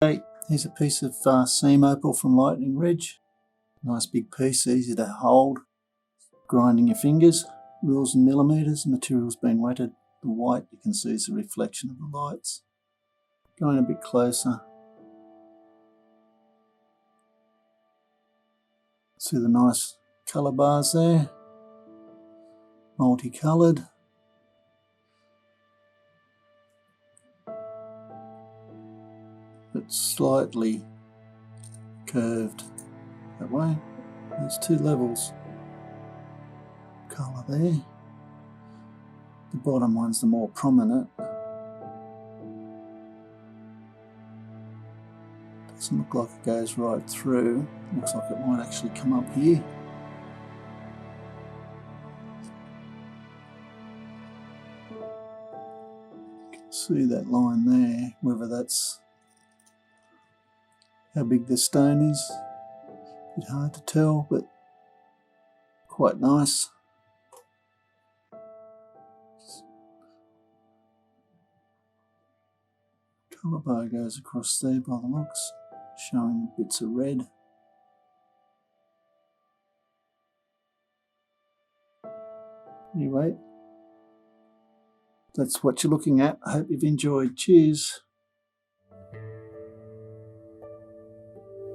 Okay, here's a piece of seam opal from Lightning Ridge. Nice big piece, easy to hold. Grinding your fingers, rules in millimetres, material's been wetted. The white you can see is the reflection of the lights. Going a bit closer. See the nice colour bars there, multicoloured. But slightly curved that way. There's two levels. Colour there. The bottom one's the more prominent. Doesn't look like it goes right through. Looks like it might actually come up here. You can see that line there, whether that's how big the stone is. A bit hard to tell, but quite nice. Colour bar goes across there by the looks, showing bits of red. Anyway, that's what you're looking at. I hope you've enjoyed. Cheers.